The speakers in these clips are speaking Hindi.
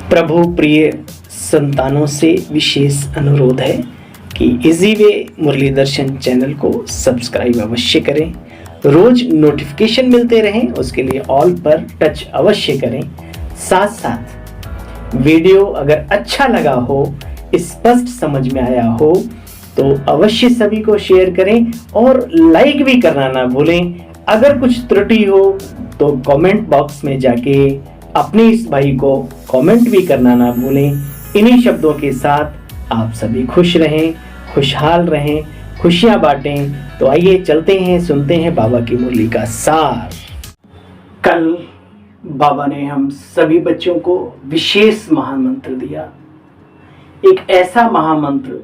प्रभु प्रिय संतानों से विशेष अनुरोध है कि इजी वे मुरली दर्शन चैनल को सब्सक्राइब अवश्य करें, रोज नोटिफिकेशन मिलते रहें उसके लिए ऑल पर टच अवश्य करें। साथ साथ वीडियो अगर अच्छा लगा हो, स्पष्ट समझ में आया हो तो अवश्य सभी को शेयर करें और लाइक भी करना ना भूलें। अगर कुछ त्रुटि हो तो कमेंट बॉक्स में जाके अपने इस भाई को कमेंट भी करना ना भूलें। इन्हीं शब्दों के साथ आप सभी खुश रहें, खुशहाल रहें, खुशियां बांटें। तो आइए चलते हैं, सुनते हैं बाबा की मुरली का सार। कल बाबा ने हम सभी बच्चों को विशेष महामंत्र दिया, एक ऐसा महामंत्र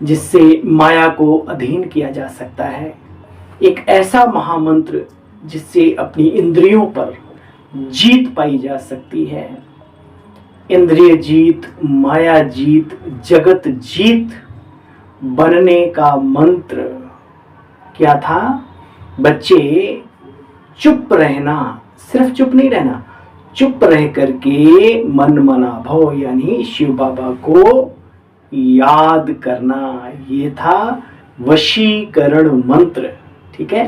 जिससे माया को अधीन किया जा सकता है, एक ऐसा महामंत्र जिससे अपनी इंद्रियों पर जीत पाई जा सकती है। इंद्रिय जीत, माया जीत, जगत जीत बनने का मंत्र क्या था? बच्चे, चुप रहना, सिर्फ चुप नहीं रहना, चुप रह करके मन मना भव यानी शिव बाबा को याद करना, ये था वशीकरण मंत्र। ठीक है,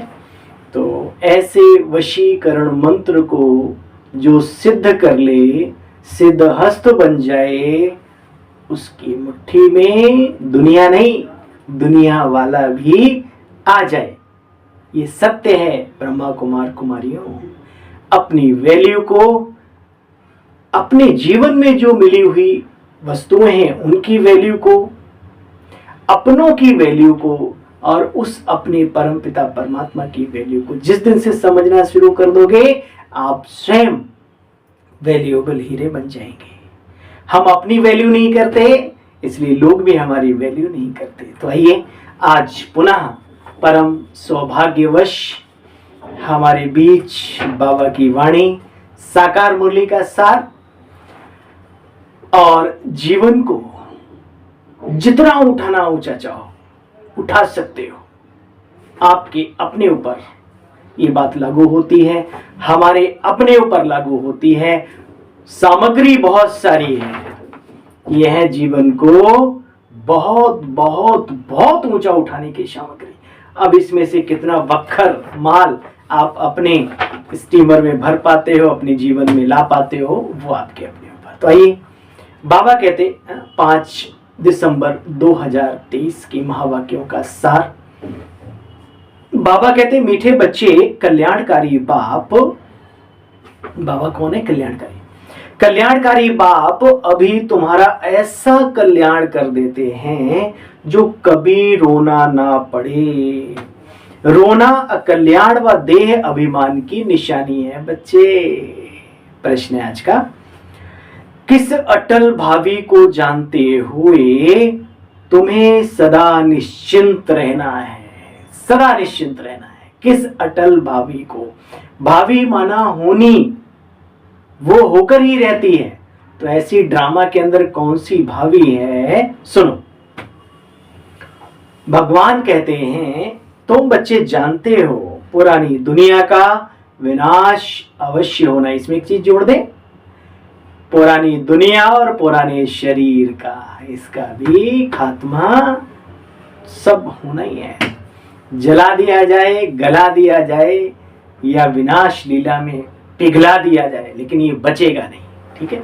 तो ऐसे वशीकरण मंत्र को जो सिद्ध कर ले, सिद्ध हस्त बन जाए, उसकी मुट्ठी में दुनिया नहीं, दुनिया वाला भी आ जाए। ये सत्य है ब्रह्मा कुमार कुमारियों। अपनी वैल्यू को, अपने जीवन में जो मिली हुई वस्तुएं हैं उनकी वैल्यू को, अपनों की वैल्यू को और उस अपने परमपिता परमात्मा की वैल्यू को जिस दिन से समझना शुरू कर दोगे, आप स्वयं वैल्यूएबल हीरे बन जाएंगे। हम अपनी वैल्यू नहीं करते, इसलिए लोग भी हमारी वैल्यू नहीं करते। तो आइए आज पुनः परम सौभाग्यवश हमारे बीच बाबा की वाणी, साकार मुरली का सार, और जीवन को जितना उठाना ऊंचा चाहो उठा सकते हो। आपके अपने ऊपर ये बात लागू होती है, हमारे अपने ऊपर लागू होती है। सामग्री बहुत सारी है, यह जीवन को बहुत बहुत बहुत ऊंचा उठाने की सामग्री। अब इसमें से कितना वक्खर माल आप अपने स्टीमर में भर पाते हो, अपने जीवन में ला पाते हो, वो आपके अपने ऊपर। तो आइए, बाबा कहते 5 दिसंबर 2023 की महावाक्यों का सार। बाबा कहते, मीठे बच्चे, कल्याणकारी बाप। बाबा कौन है? कल्याणकारी। कल्याणकारी बाप अभी तुम्हारा ऐसा कल्याण कर देते हैं जो कभी रोना ना पड़े। रोना अकल्याण व देह अभिमान की निशानी है। बच्चे, प्रश्न है आज का, किस अटल भावी को जानते हुए तुम्हें सदा निश्चिंत रहना है? सदा निश्चिंत रहना है। किस अटल भावी को? भावी माना होनी, वो होकर ही रहती है। तो ऐसी ड्रामा के अंदर कौन सी भावी है? सुनो, भगवान कहते हैं तुम बच्चे जानते हो पुरानी दुनिया का विनाश अवश्य होना। इसमें एक चीज जोड़ दें, पुरानी दुनिया और पुराने शरीर का, इसका भी खात्मा सब होना ही है। जला दिया जाए, गला दिया जाए या विनाश लीला में पिघला दिया जाए, लेकिन ये बचेगा नहीं। ठीक है,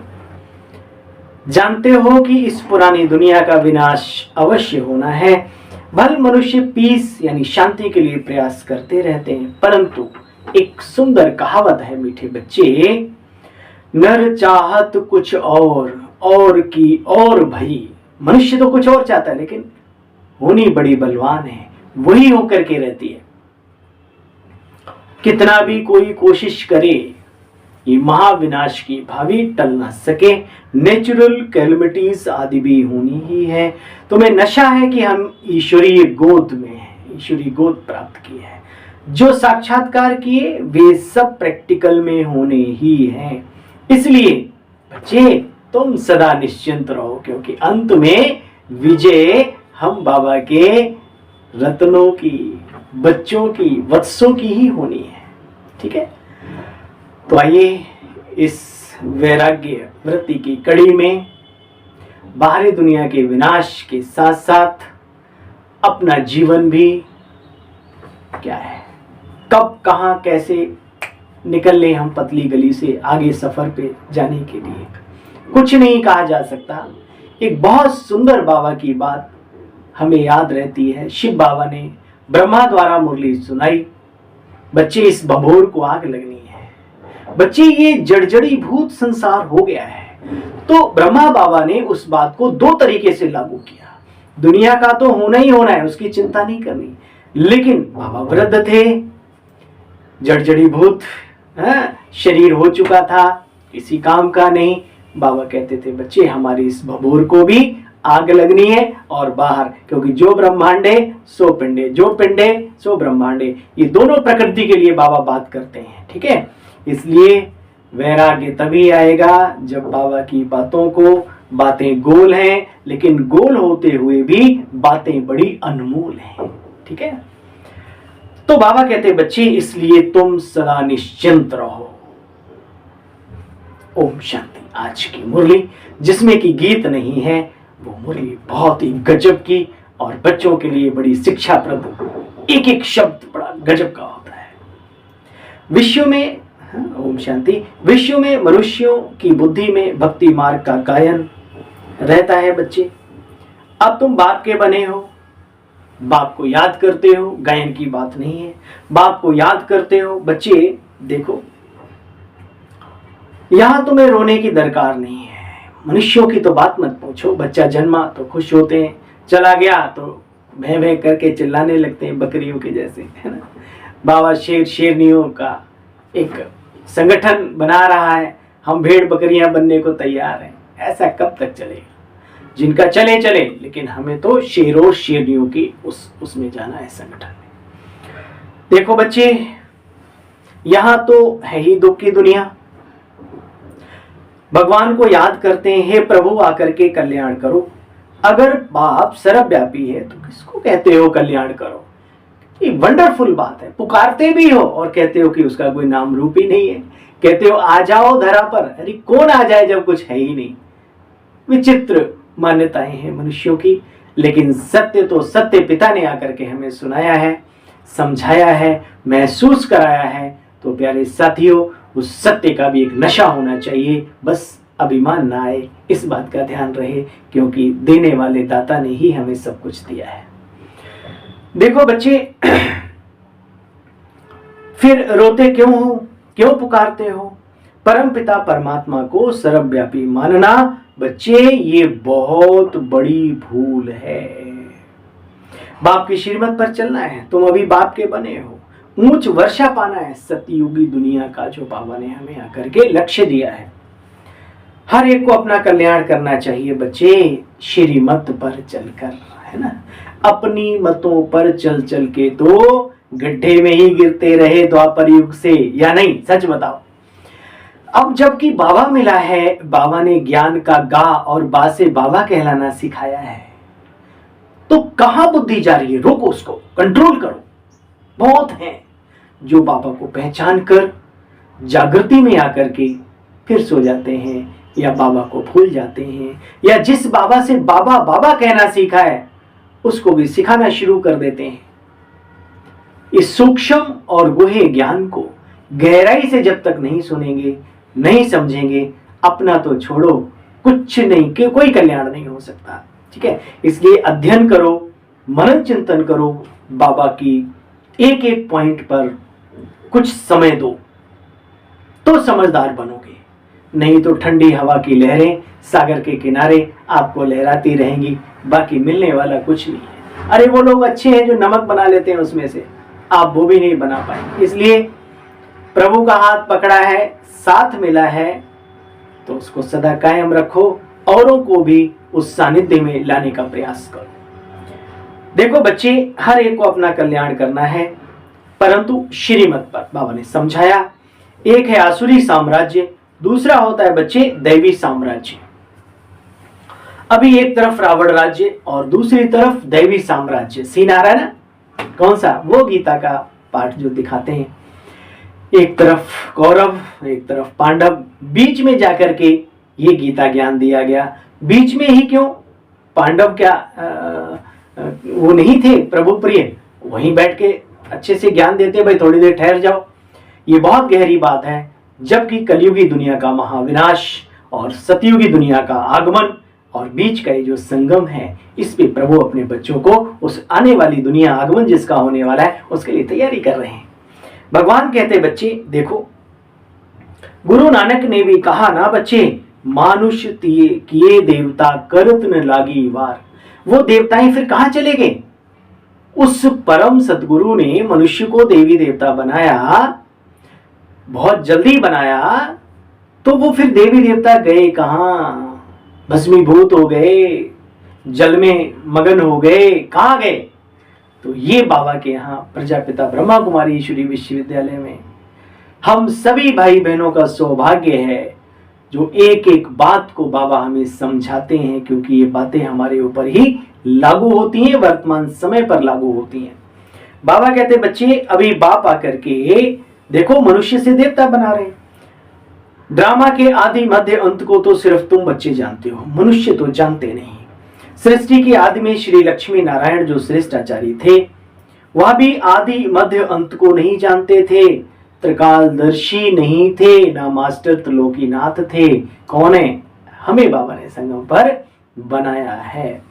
जानते हो कि इस पुरानी दुनिया का विनाश अवश्य होना है। भले मनुष्य पीस यानी शांति के लिए प्रयास करते रहते हैं, परंतु एक सुंदर कहावत है मीठे बच्चे, नर चाहत कुछ और की और भई। मनुष्य तो कुछ और चाहता है, लेकिन होनी बड़ी बलवान है, वही होकर के रहती है। कितना भी कोई कोशिश करे, ये महाविनाश की भावी टल ना सके। नेचुरल कैलमिटीज आदि भी होनी ही है। तुम्हें नशा है कि हम ईश्वरीय गोद में हैं, ईश्वरीय गोद प्राप्त की है। जो साक्षात्कार किए वे सब प्रैक्टिकल में होने ही हैं। इसलिए बच्चे, तुम सदा निश्चिंत रहो, क्योंकि अंत में विजय हम बाबा के रत्नों की, बच्चों की, वत्सों की ही होनी है। ठीक है, तो आइए इस वैराग्य वृत्ति की कड़ी में बाहरी दुनिया के विनाश के साथ साथ अपना जीवन भी क्या है, कब कहां कैसे निकल ले हम पतली गली से आगे सफर पे जाने के लिए, कुछ नहीं कहा जा सकता। एक बहुत सुंदर बाबा की बात हमें याद रहती है। शिव बाबा ने ब्रह्मा द्वारा मुरली सुनाई, बच्चे इस भभोर को आग लगनी है, बच्चे ये जड़जड़ी भूत संसार हो गया है। तो ब्रह्मा बाबा ने उस बात को दो तरीके से लागू किया। दुनिया का तो होना ही होना है, उसकी चिंता नहीं करनी, लेकिन बाबा वृद्ध थे, जड़जड़ी भूत शरीर हो चुका था, किसी काम का नहीं। बाबा कहते थे बच्चे हमारी इस भभूर को भी आग लगनी है और बाहर, क्योंकि जो ब्रह्मांडे सो पिंडे, जो पिंडे सो ब्रह्मांडे, ये दोनों प्रकृति के लिए बाबा बात करते हैं। ठीक है, इसलिए वैराग्य तभी आएगा जब बाबा की बातों को, बातें गोल हैं लेकिन गोल होते हुए भी बातें बड़ी अनमोल हैं। ठीक है, तो बाबा कहते बच्चे इसलिए तुम सदा निश्चिंत रहो। ओम शांति। आज की मुरली जिसमें कि गीत नहीं है, वो मुरली बहुत ही गजब की और बच्चों के लिए बड़ी शिक्षाप्रद, एक एक शब्द बड़ा गजब का होता है। विश्व में ओम शांति, विश्व में मनुष्यों की बुद्धि में भक्ति मार्ग का गायन रहता है। बच्चे अब तुम बाप के बने हो, बाप को याद करते हो, गायन की बात नहीं है, बाप को याद करते हो। बच्चे देखो, यहां तुम्हें रोने की दरकार नहीं है। मनुष्यों की तो बात मत पूछो, बच्चा जन्मा तो खुश होते हैं, चला गया तो भैं भैं करके चिल्लाने लगते हैं बकरियों के जैसे, है ना। बाबा शेर शेरनियों का एक संगठन बना रहा है, हम भेड़ बकरियां बनने को तैयार हैं। ऐसा कब तक चलेगा? जिनका चले चले, लेकिन हमें तो शेरों शेरनियों की उसमें जाना है, संगठन में। देखो बच्चे, यहां तो है ही दुख की दुनिया। भगवान को याद करते हैं, हे प्रभु आकर के कल्याण करो। अगर बाप सर्वव्यापी है तो किसको कहते हो कल्याण करो? ये वंडरफुल बात है। पुकारते भी हो और कहते हो कि उसका कोई नाम रूप ही नहीं है। कहते हो आ जाओ धरा पर, अरे कौन आ जाए जब कुछ है ही नहीं। विचित्र मान्यताएं हैं मनुष्यों की, लेकिन सत्य तो सत्य पिता ने आकर के हमें सुनाया है, समझाया है, महसूस कराया है। तो प्यारे साथियों, उस सत्य का भी एक नशा होना चाहिए, बस अभिमान ना आए, इस बात का ध्यान रहे, क्योंकि देने वाले दाता ने ही हमें सब कुछ दिया है। देखो बच्चे, फिर रोते क्यों हो, क्यों पुकारते हो? परम पिता परमात्मा को सर्वव्यापी मानना बच्चे ये बहुत बड़ी भूल है। बाप की श्रीमत पर चलना है, तुम अभी बाप के बने हो। ऊंच वर्षा पाना है सतयुगी दुनिया का, जो बाबा ने हमें आकर के लक्ष्य दिया है। हर एक को अपना कल्याण करना चाहिए बच्चे, श्रीमत पर चलकर, है ना। अपनी मतों पर चल चल के तो गड्ढे में ही गिरते रहे द्वापर युग से, या नहीं? सच बताओ। अब जबकि बाबा मिला है, बाबा ने ज्ञान का गा और बा से बाबा कहलाना सिखाया है, तो कहां बुद्धि जा रही है? रोको, उसको कंट्रोल करो। बहुत हैं जो बाबा को पहचान कर जागृति में आकर के फिर सो जाते हैं, या बाबा को भूल जाते हैं, या जिस बाबा से बाबा बाबा कहना सीखा है उसको भी सिखाना शुरू कर देते हैं। इस सूक्ष्म और गुहे ज्ञान को गहराई से जब तक नहीं सुनेंगे, नहीं समझेंगे, अपना तो छोड़ो, कुछ नहीं, कि कोई कल्याण नहीं हो सकता। ठीक है, इसलिए अध्ययन करो, मनन चिंतन करो, बाबा की एक एक पॉइंट पर कुछ समय दो तो समझदार बनोगे। नहीं तो ठंडी हवा की लहरें सागर के किनारे आपको लहराती रहेंगी, बाकी मिलने वाला कुछ नहीं है। अरे वो लोग अच्छे हैं जो नमक बना लेते हैं उसमें से, आप वो भी नहीं बना पाएंगे। इसलिए प्रभु का हाथ पकड़ा है, साथ मिला है, तो उसको सदा कायम रखो, औरों को भी उस सानिध्य में लाने का प्रयास करो। देखो बच्चे, हर एक को अपना कल्याण करना है, परंतु श्रीमत पर बाबा ने समझाया। एक है आसुरी साम्राज्य, दूसरा होता है बच्चे दैवी साम्राज्य। अभी एक तरफ रावण राज्य और दूसरी तरफ दैवी साम्राज्य। सीन आ रहा है ना? कौन सा? वो गीता का पाठ जो दिखाते हैं। एक तरफ कौरव एक तरफ पांडव, बीच में जाकर के ये गीता ज्ञान दिया गया। बीच में ही क्यों? पांडव क्या वो नहीं थे प्रभु प्रिय? वहीं बैठ के अच्छे से ज्ञान देते, भाई थोड़ी देर ठहर जाओ। ये बहुत गहरी बात है। जबकि कलयुगी दुनिया का महाविनाश और सतयुगी दुनिया का आगमन और बीच का ये जो संगम है, इस पे प्रभु अपने बच्चों को उस आने वाली दुनिया, आगमन जिसका होने वाला है, उसके लिए तैयारी कर रहे हैं। भगवान कहते बच्चे देखो, गुरु नानक ने भी कहा ना बच्चे, मानुष किए देवता करत न लागी वार। वो देवताएं फिर कहां चले गए? उस परम सदगुरु ने मनुष्य को देवी देवता बनाया, बहुत जल्दी बनाया, तो वो फिर देवी देवता गए कहां? भस्मीभूत हो गए, जल में मगन हो गए, कहां गए? तो ये बाबा के यहाँ प्रजापिता ब्रह्मा कुमारी ईश्वरी विश्वविद्यालय में हम सभी भाई बहनों का सौभाग्य है जो एक एक बात को बाबा हमें समझाते हैं, क्योंकि ये बातें हमारे ऊपर ही लागू होती हैं, वर्तमान समय पर लागू होती हैं। बाबा कहते बच्चे, अभी बाप आकर के देखो मनुष्य से देवता बना रहे हैं। ड्रामा के आदि मध्य अंत को तो सिर्फ तुम बच्चे जानते हो, मनुष्य तो जानते नहीं। सृष्टि के आदि में श्री लक्ष्मी नारायण जो श्रेष्ठ आचार्य थे, वह भी आदि मध्य अंत को नहीं जानते थे, त्रिकालदर्शी नहीं थे, ना मास्टर त्रिलोकीनाथ थे। कौन है? हमें बाबा ने संगम पर बनाया है।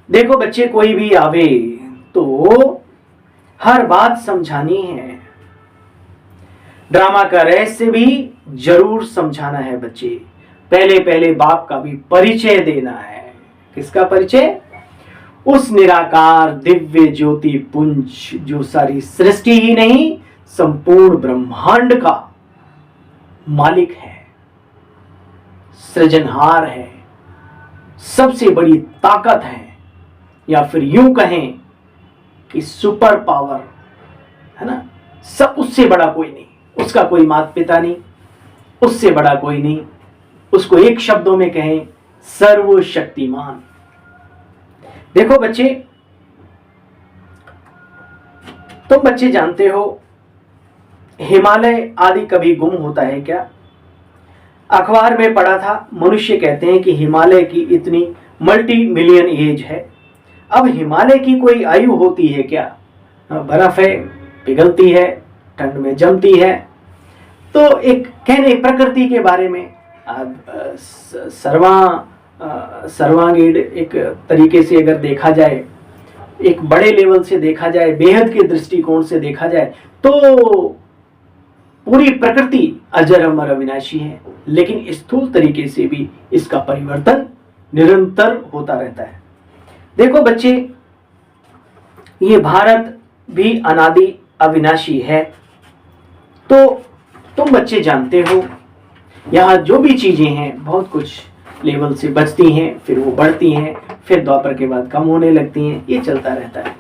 देखो बच्चे, कोई भी आवे तो हर बात समझानी है, ड्रामा का रहस्य भी जरूर समझाना है बच्चे। पहले पहले बाप का भी परिचय देना है। किसका परिचय? उस निराकार दिव्य ज्योति पुंज जो सारी सृष्टि ही नहीं, संपूर्ण ब्रह्मांड का मालिक है, सृजनहार है, सबसे बड़ी ताकत है, या फिर यूं कहें कि सुपर पावर है ना। सब, उससे बड़ा कोई नहीं, उसका कोई माता पिता नहीं, उससे बड़ा कोई नहीं। उसको एक शब्दों में कहें, सर्वशक्तिमान। देखो बच्चे, तुम बच्चे जानते हो हिमालय आदि कभी गुम होता है क्या? अखबार में पढ़ा था, मनुष्य कहते हैं कि हिमालय की इतनी मल्टी मिलियन एज है। अब हिमालय की कोई आयु होती है क्या? बर्फ है, पिघलती है, ठंड में जमती है। तो एक कहने प्रकृति के बारे में सर्वांगीण एक तरीके से अगर देखा जाए, एक बड़े लेवल से देखा जाए, बेहद के दृष्टिकोण से देखा जाए, तो पूरी प्रकृति अजर अमर अविनाशी है। लेकिन स्थूल तरीके से भी इसका परिवर्तन निरंतर होता रहता है। देखो बच्चे, ये भारत भी अनादि अविनाशी है। तो तुम बच्चे जानते हो, यहाँ जो भी चीजें हैं बहुत कुछ लेवल से बचती हैं, फिर वो बढ़ती हैं, फिर द्वापर के बाद कम होने लगती हैं, ये चलता रहता है।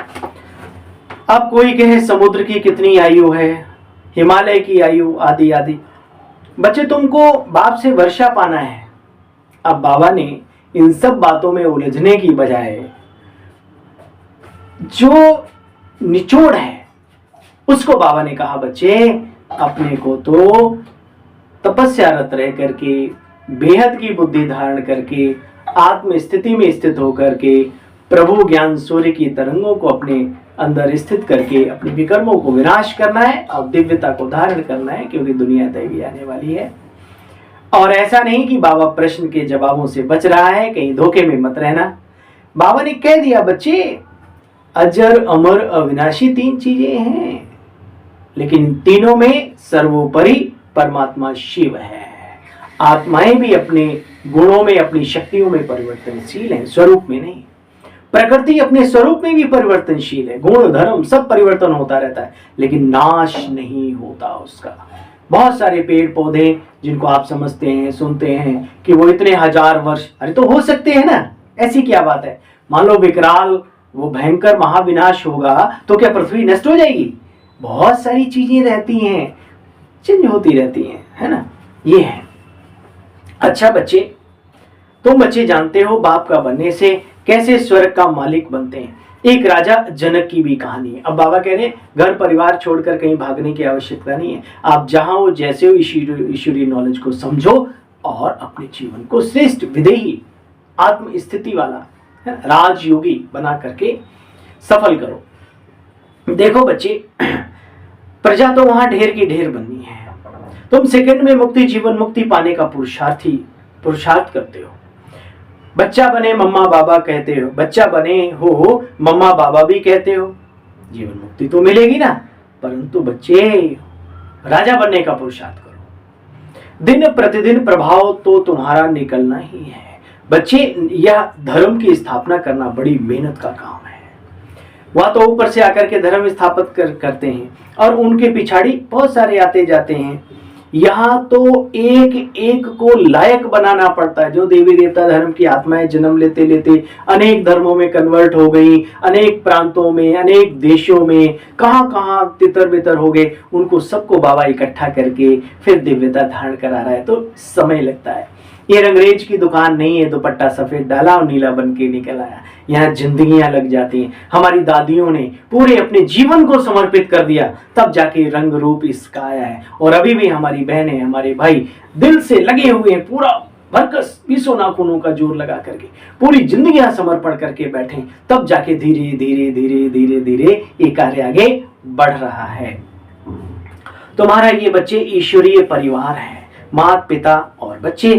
अब कोई कहे समुद्र की कितनी आयु है, हिमालय की आयु, आदि आदि। बच्चे, तुमको बाप से वर्षा पाना है। अब बाबा ने इन सब बातों में उलझने की बजाय जो निचोड़ है उसको बाबा ने कहा, बच्चे अपने को तो तपस्यारत रह करके, बेहद की बुद्धि धारण करके, आत्म स्थिति में स्थित होकर के, प्रभु ज्ञान सूर्य की तरंगों को अपने अंदर स्थित करके अपने विकर्मों को विनाश करना है और दिव्यता को धारण करना है, क्योंकि दुनिया दैवी आने वाली है। और ऐसा नहीं कि बाबा प्रश्न के जवाबों से बच रहा है, कहीं धोखे में मत रहना। बाबा ने कह दिया, बच्चे अजर अमर अविनाशी तीन चीजें हैं, लेकिन इन तीनों में सर्वोपरि परमात्मा शिव है। आत्माएं भी अपने गुणों में, अपनी शक्तियों में परिवर्तनशील हैं, स्वरूप में नहीं। प्रकृति अपने स्वरूप में भी परिवर्तनशील है, गुण धर्म सब परिवर्तन होता रहता है, लेकिन नाश नहीं होता उसका। बहुत सारे पेड़ पौधे जिनको आप समझते हैं, सुनते हैं कि वो इतने हजार वर्ष, अरे तो हो सकते हैं ना, ऐसी क्या बात है। मान लो विकराल वो भयंकर महाविनाश होगा तो क्या पृथ्वी नष्ट हो जाएगी? बहुत सारी चीजें रहती हैं, चेंज होती रहती हैं, है ना, ये है। अच्छा बच्चे, तुम बच्चे जानते हो बाप का बनने से कैसे स्वर्ग का मालिक बनते हैं। एक राजा जनक की भी कहानी है। अब बाबा कह रहे हैं घर परिवार छोड़कर कहीं भागने की आवश्यकता नहीं है, आप जहां हो जैसे हो ईश्वरीय नॉलेज को समझो और अपने जीवन को श्रेष्ठ विदेही आत्म स्थिति वाला राजयोगी बना करके सफल करो। देखो बच्चे, प्रजा तो वहां ढेर की ढेर बननी है, तुम सेकंड में मुक्ति जीवन मुक्ति पाने का पुरुषार्थ करते हो। बच्चा बने मम्मा बाबा कहते हो, बच्चा बने हो मम्मा बाबा भी कहते हो, जीवन मुक्ति तो मिलेगी ना, परंतु बच्चे राजा बनने का पुरुषार्थ करो। दिन प्रतिदिन प्रभाव तो तुम्हारा निकलना ही है बच्चे। यह धर्म की स्थापना करना बड़ी मेहनत का काम है। वह तो ऊपर से आकर के धर्म स्थापित करते हैं और उनके पिछाड़ी बहुत सारे आते जाते हैं। यहाँ तो एक एक को लायक बनाना पड़ता है। जो देवी देवता धर्म की आत्माएं जन्म लेते लेते अनेक धर्मों में कन्वर्ट हो गई, अनेक प्रांतों में, अनेक देशों में, कहाँ कहाँ तितर बितर हो गए, उनको सबको बाबा इकट्ठा करके फिर दिव्यता धारण करा रहा है, तो समय लगता है। ये रंगरेज की दुकान नहीं है, दुपट्टा सफेद डाला और नीला बन के निकल आया। यहाँ जिंदगियां लग जाती हैं। हमारी दादियों ने पूरे अपने जीवन को समर्पित कर दिया, तब जाके रंग रूप इसका आया है। और अभी भी हमारी बहनें, हमारे भाई दिल से लगे हुए हैं, पूरा भरकस 20 नाखूनों का जोर लगा करके पूरी जिंदगियां समर्पण करके बैठे, तब जाके धीरे धीरे धीरे धीरे धीरे ये कार्य आगे बढ़ रहा है। तुम्हारा ये बच्चे ईश्वरीय परिवार है, माता पिता और बच्चे।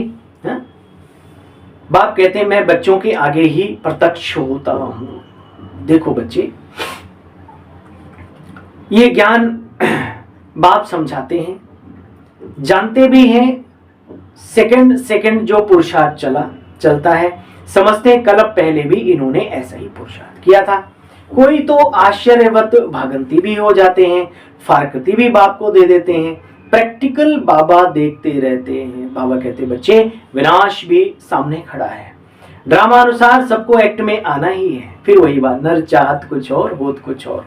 बाप कहते हैं मैं बच्चों के आगे ही प्रत्यक्ष होता हूं। देखो बच्चे, ये ज्ञान बाप समझाते हैं, जानते भी हैं। सेकंड सेकंड जो पुरुषार्थ चलता है, समझते हैं कल पहले भी इन्होंने ऐसा ही पुरुषार्थ किया था। कोई तो आश्चर्यवत भागंती भी हो जाते हैं, फारकती भी बाप को दे देते हैं। प्रैक्टिकल बाबा देखते रहते हैं। बाबा कहते बच्चे विनाश भी सामने खड़ा है, ड्रामा अनुसार सबको एक्ट में आना ही है। फिर वही बात, नर चाहत कुछ और होत कुछ और।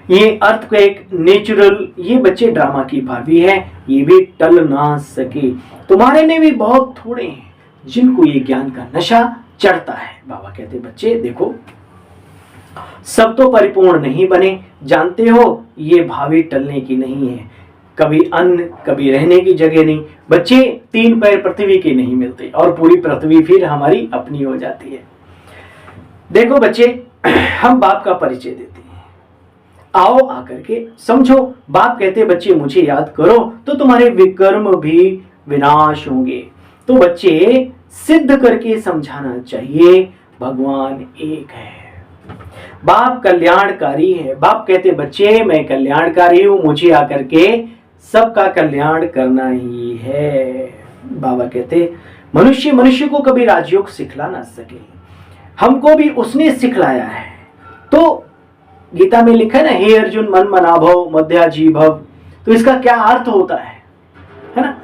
ये अर्थ को एक नेचुरल, ये बच्चे ड्रामा की भाभी है, ये भी टल ना सके। तुम्हारे में भी बहुत थोड़े हैं जिनको ये ज्ञान का नशा चढ़ता है। बाबा कहते बच्चे देखो, सब तो परिपूर्ण नहीं बने, जानते हो ये भावी टलने की नहीं है। कभी अन्न, कभी रहने की जगह नहीं। बच्चे 3 पैर पृथ्वी के नहीं मिलते और पूरी पृथ्वी फिर हमारी अपनी हो जाती है। देखो बच्चे, हम बाप का परिचय देते हैं, आओ आकर के समझो। बाप कहते बच्चे मुझे याद करो तो तुम्हारे विकर्म भी विनाश होंगे। तो बच्चे सिद्ध करके समझाना चाहिए, भगवान एक है, बाप कल्याणकारी है। बाप कहते बच्चे मैं कल्याणकारी हूं, मुझे आकर के सबका कल्याण करना ही है। बाबा कहते मनुष्य मनुष्य को कभी राजयोग सिखला ना सके, हमको भी उसने सिखलाया है। तो गीता में लिखा है ना, हे अर्जुन मन मनाभव मध्याजी भव। तो इसका क्या अर्थ होता है ना?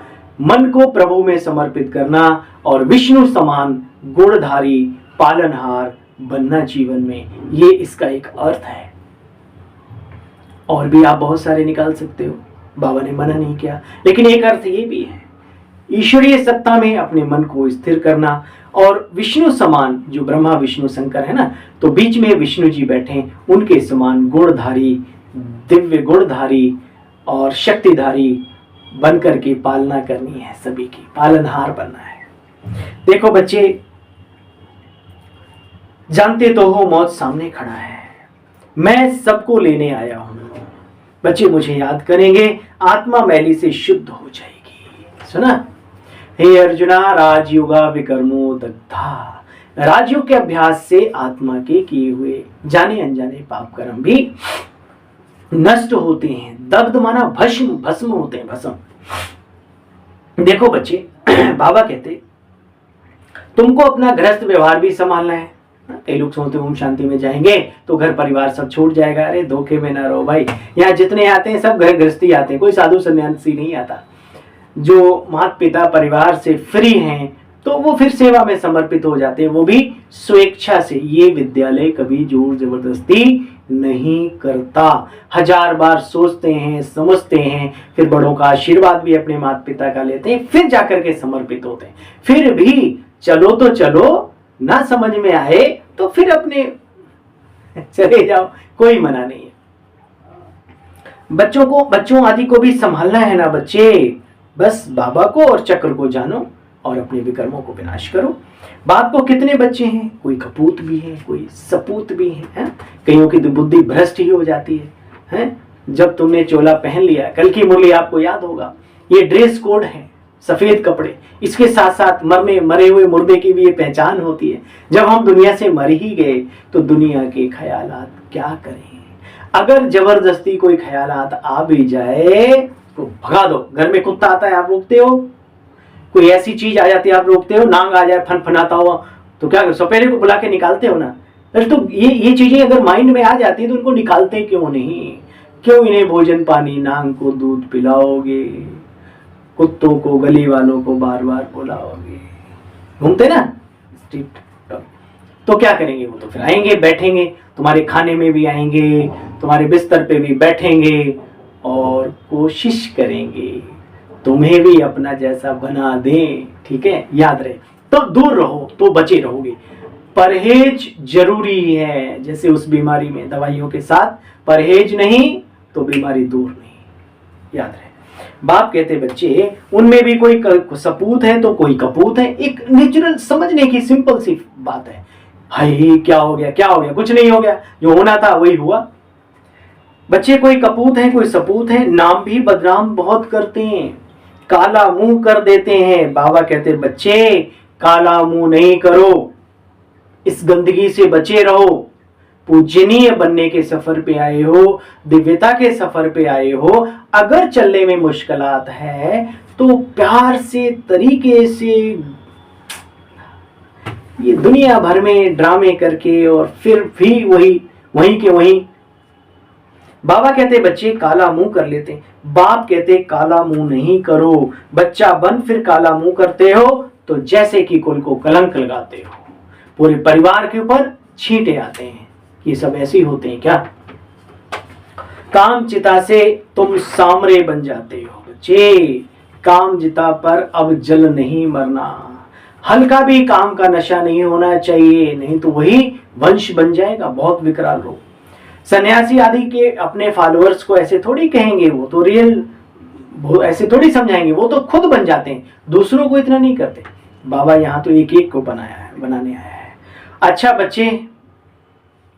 मन को प्रभु में समर्पित करना और विष्णु समान गुणधारी पालनहार बनना जीवन में, ये इसका एक अर्थ है। और भी आप बहुत सारे निकाल सकते हो, बाबा ने मना नहीं किया, लेकिन एक अर्थ ये भी है, ईश्वरीय सत्ता में अपने मन को स्थिर करना और विष्णु समान, जो ब्रह्मा विष्णु शंकर है ना, तो बीच में विष्णु जी बैठे, उनके समान गुणधारी, दिव्य गुणधारी और शक्तिधारी बनकर के पालना करनी है, सभी की पालनहार बनना है। देखो बच्चे, जानते तो हो मौत सामने खड़ा है, मैं सबको लेने आया हूं। बच्चे मुझे याद करेंगे, आत्मा मैली से शुद्ध हो जाएगी। सुना? हे अर्जुना राजयुगा विकर्मो दग्धा। राजयोग के अभ्यास से आत्मा के किए हुए जाने अनजाने पाप कर्म भी नष्ट होते हैं। दग्ध माना भस्म, भस्म होते हैं, भस्म। देखो बच्चे, बाबा कहते तुमको अपना गृहस्थ व्यवहार भी संभालना है। कई लोग सोचते ओम शांति में जाएंगे तो घर परिवार सब छूट जाएगा। अरे धोखे में ना रहो भाई, यहाँ जितने आते हैं सब घर गृहस्थी आते हैं, कोई साधु सन्यासी नहीं आता। जो माता पिता परिवार से फ्री हैं तो वो फिर सेवा में समर्पित हो जाते हैं, वो भी स्वेच्छा से। ये विद्यालय कभी जोर जबरदस्ती नहीं करता। 1000 बार सोचते हैं, समझते हैं, फिर बड़ों का आशीर्वाद भी अपने माता पिता का लेते हैं, फिर जाकर के समर्पित होते हैं। फिर भी चलो तो चलो, ना समझ में आए तो फिर अपने चले जाओ, कोई मना नहीं है। बच्चों आदि को भी संभालना है ना बच्चे, बस बाबा को और चक्र को जानो और अपने विकर्मों को विनाश करो। बाप को कितने बच्चे हैं, कोई कपूत भी है, कोई सपूत भी है? कईयों की तो बुद्धि भ्रष्ट ही हो जाती है? जब तुमने चोला पहन लिया, कल की मुरली आपको याद होगा, ये ड्रेस कोड है, सफेद कपड़े, इसके साथ साथ मरे हुए मुर्दे की भी ये पहचान होती है। जब हम दुनिया से मर ही गए तो दुनिया के ख्यालात क्या करें? अगर जबरदस्ती कोई ख्यालात आ भी जाए तो भगा दो। घर में कुत्ता आता है, आप रोकते हो? कोई ऐसी चीज आ जाती है, आप रोकते हो? नांग आ जाए फनफनाता हुआ तो क्या सपेरे को बुला के निकालते हो ना? अरे तो ये चीजें अगर माइंड में आ जाती है तो उनको निकालते क्यों नहीं? क्यों इन्हें भोजन पानी, नांग को दूध पिलाओगे, कुत्तों को, गली वालों को बार बार बुलाओगे? घूमते ना स्ट्रीट, तो क्या करेंगे? वो तो फिर आएंगे, बैठेंगे, तुम्हारे खाने में भी आएंगे, तुम्हारे बिस्तर पे भी बैठेंगे और कोशिश करेंगे तुम्हें भी अपना जैसा बना दें। ठीक है, याद रहे। तो दूर रहो तो बचे रहोगे। परहेज जरूरी है, जैसे उस बीमारी में दवाइयों के साथ परहेज नहीं तो बीमारी दूर नहीं, याद रहे। बाप कहते बच्चे उनमें भी कोई सपूत है तो कोई कपूत है। एक नेचुरल समझने की सिंपल सी बात है। हाय क्या हो गया, क्या हो गया? कुछ नहीं हो गया, जो होना था वही हुआ। बच्चे कोई कपूत है कोई सपूत है, नाम भी बदनाम बहुत करते हैं, काला मुंह कर देते हैं। बाबा कहते बच्चे काला मुंह नहीं करो, इस गंदगी से बचे रहो। पूजनीय बनने के सफर पे आए हो, दिव्यता के सफर पे आए हो। अगर चलने में मुश्किलात है तो प्यार से, तरीके से, ये दुनिया भर में ड्रामे करके और फिर भी वहीं के वहीं। बाबा कहते बच्चे काला मुंह कर लेते, बाप कहते काला मुंह नहीं करो। बच्चा बन फिर काला मुंह करते हो तो जैसे कि कुल को कलंक लगाते हो, पूरे परिवार के ऊपर छींटे आते हैं। ये सब ऐसे ही होते हैं क्या? काम चिता से तुम सामरे बन जाते हो बच्चे। काम चिता पर अब जल नहीं मरना। हल्का भी काम का नशा नहीं होना चाहिए, नहीं तो वही वंश बन जाएगा, बहुत विकराल रोग। सन्यासी आदि के अपने फॉलोअर्स को ऐसे थोड़ी कहेंगे, वो तो रियल, वो ऐसे थोड़ी समझाएंगे, वो तो खुद बन जाते हैं, दूसरों को इतना नहीं करते। बाबा यहाँ तो एक एक को बनाने आया है। अच्छा बच्चे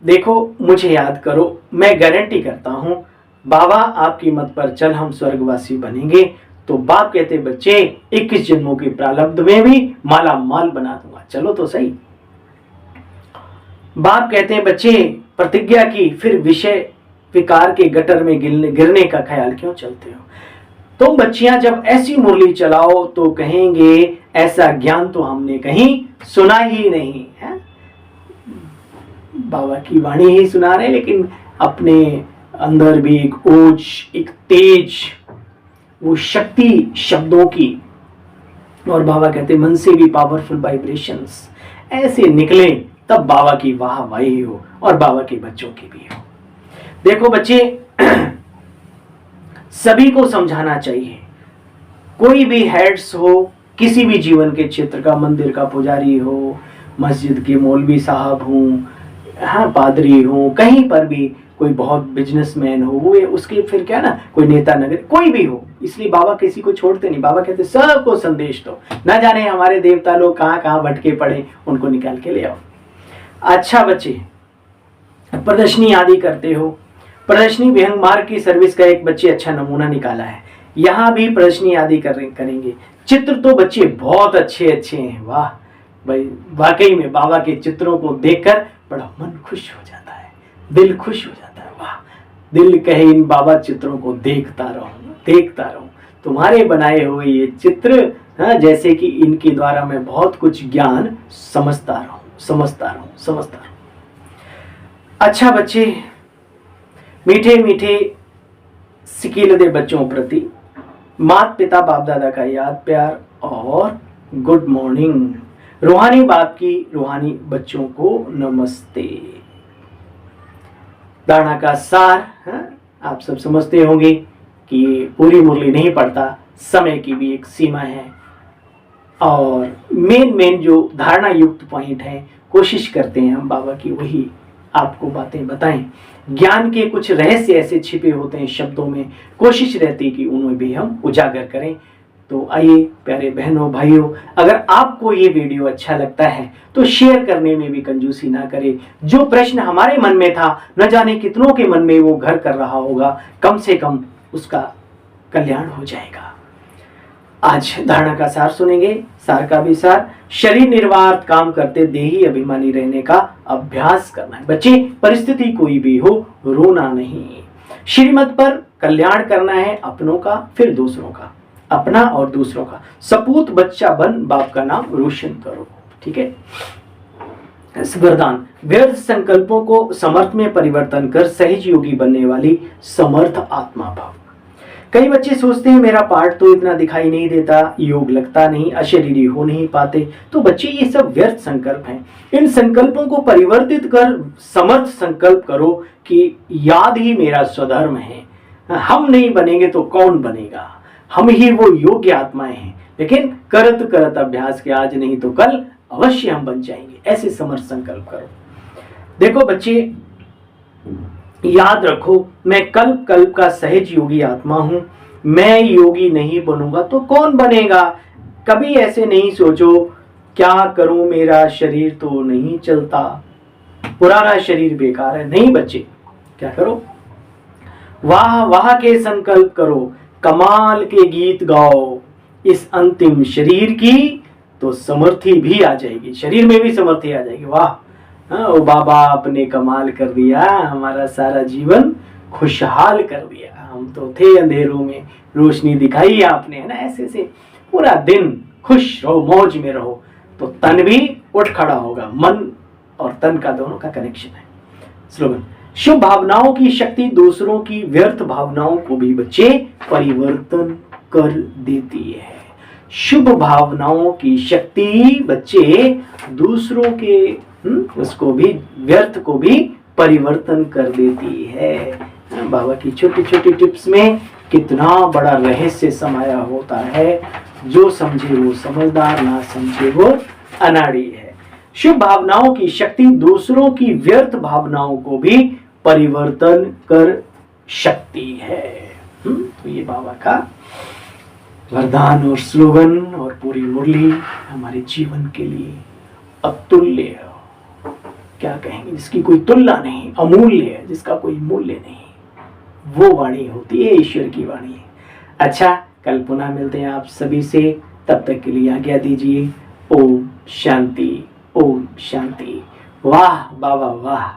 देखो, मुझे याद करो, मैं गारंटी करता हूं बाबा आपकी मत पर चल हम स्वर्गवासी बनेंगे। तो बाप कहते बच्चे 21 जन्मों के प्रारब्ध में भी माला माल बना दूंगा, चलो तो सही। बाप कहते हैं बच्चे प्रतिज्ञा की, फिर विषय विकार के गटर में गिरने का ख्याल क्यों चलते हो? तुम बच्चियां जब ऐसी मुरली चलाओ तो कहेंगे ऐसा ज्ञान तो हमने कहीं सुना ही नहीं है। बाबा की वाणी ही सुना रहे, लेकिन अपने अंदर भी एक ओज, एक तेज, वो शक्ति शब्दों की। और बाबा कहते मन से भी पावरफुल वाइब्रेशंस ऐसे निकले, तब बाबा की वाह वाही हो और बाबा के बच्चों की भी हो। देखो बच्चे सभी को समझाना चाहिए, कोई भी हेड्स हो, किसी भी जीवन के क्षेत्र का, मंदिर का पुजारी हो, मस्जिद के मौलवी साहब हों, हाँ पादरी हो, कहीं पर भी कोई बहुत बिजनेसमैन हो, वो उसके फिर क्या ना, कोई नेता नगर, कोई भी हो, इसलिए बाबा किसी को छोड़ते नहीं। बाबा कहते सबको संदेश दो, ना जाने हमारे देवता लोग कहाँ कहाँ भटके पड़े, उनको निकाल के ले आओ। अच्छा बच्चे प्रदर्शनी आदि करते हो, प्रदर्शनी विहंग मार्ग की सर्विस का एक बच्चे अच्छा नमूना निकाला है। यहाँ भी प्रदर्शनी आदि करेंगे। चित्र तो बच्चे बहुत अच्छे अच्छे हैं, वाह भाई, वाकई में बाबा के चित्रों को देखकर बड़ा मन खुश हो जाता है, दिल खुश हो जाता है। वाह, दिल कहे इन बाबा चित्रों को देखता रहूं। तुम्हारे बनाए हुए ये चित्र, हाँ, जैसे कि इनके द्वारा मैं बहुत कुछ ज्ञान समझता रहूं। अच्छा बच्चे, मीठे मीठे सिकीलदे बच्चों प्रति माता पिता बाप दादा का याद प्यार और गुड मॉर्निंग। रूहानी बाप की रूहानी बच्चों को नमस्ते। धारणा का सार, आप सब समझते होंगे कि पूरी मुरली नहीं पढ़ता, समय की भी एक सीमा है, और मेन जो धारणा युक्त पॉइंट है कोशिश करते हैं हम बाबा की वही आपको बातें बताएं। ज्ञान के कुछ रहस्य ऐसे छिपे होते हैं शब्दों में, कोशिश रहती है कि उन्हें भी हम उजागर करें। तो आइए प्यारे बहनों भाइयों, अगर आपको ये वीडियो अच्छा लगता है तो शेयर करने में भी कंजूसी ना करें। जो प्रश्न हमारे मन में था, न जाने कितनों के मन में वो घर कर रहा होगा, कम से कम उसका कल्याण हो जाएगा। आज धारणा का सार सुनेंगे। सार का भी सार, शरीर निर्वात काम करते देही अभिमानी रहने का अभ्यास करना है। बच्चे, परिस्थिति कोई भी हो, रोना नहीं। श्रीमत पर कल्याण करना है, अपनों का फिर दूसरों का, अपना और दूसरों का। सपूत बच्चा बन बाप का नाम रोशन करो। ठीक है। वरदान, व्यर्थ संकल्पों को समर्थ में परिवर्तन कर सहज योगी बनने वाली समर्थ आत्मा भाव। कई बच्चे सोचते हैं मेरा पाठ तो इतना दिखाई नहीं देता, योग लगता नहीं, अशरीरी हो नहीं पाते। तो बच्चे, ये सब व्यर्थ संकल्प हैं। इन संकल्पों को परिवर्तित कर समर्थ संकल्प करो कि याद ही मेरा स्वधर्म है। हम नहीं बनेंगे तो कौन बनेगा, हम ही वो योग्य आत्माएं हैं। लेकिन करत करत अभ्यास के आज नहीं तो कल अवश्य हम बन जाएंगे। ऐसे समर्थ संकल्प करो। देखो बच्चे, याद रखो, मैं कल्प कल्प का सहज योगी आत्मा हूं। मैं योगी नहीं बनूंगा तो कौन बनेगा। कभी ऐसे नहीं सोचो क्या करूं, मेरा शरीर तो नहीं चलता, पुराना शरीर बेकार है। नहीं बच्चे, क्या करो, वाह वाह के संकल्प करो, कमाल के गीत गाओ। इस अंतिम शरीर की तो समर्थी भी आ जाएगी, शरीर में भी समर्थी आ जाएगी। वाह, ओ बाबा आपने कमाल कर दिया, हमारा सारा जीवन खुशहाल कर दिया। हम तो थे अंधेरों में, रोशनी दिखाई आपने, है ना। ऐसे से पूरा दिन खुश रहो, मौज में रहो, तो तन भी उठ खड़ा होगा। मन और तन का दोनों का कनेक्शन है। स्लोगन, शुभ भावनाओं की शक्ति दूसरों की व्यर्थ भावनाओं को भी बच्चे परिवर्तन कर देती है। शुभ भावनाओं की शक्ति बच्चे दूसरों के उसको भी, व्यर्थ को भी परिवर्तन कर देती है। बाबा की छोटी छोटी टिप्स में कितना बड़ा रहस्य समाया होता है। जो समझे वो समझदार, ना समझे वो अनाड़ी है। शुभ भावनाओं की शक्ति दूसरों की व्यर्थ भावनाओं को भी परिवर्तन कर सकती है। तो ये बाबा का वरदान और स्लोगन और पूरी मुरली हमारे जीवन के लिए अतुल्य है। क्या कहेंगे, जिसकी कोई तुलना नहीं, अमूल्य है, जिसका कोई मूल्य नहीं, वो वाणी होती है, ईश्वर की वाणी है। अच्छा, कल पुनः मिलते हैं आप सभी से, तब तक के लिए आज्ञा दीजिए। ओम शांति, ओम शांति। वाह बाबा वाह।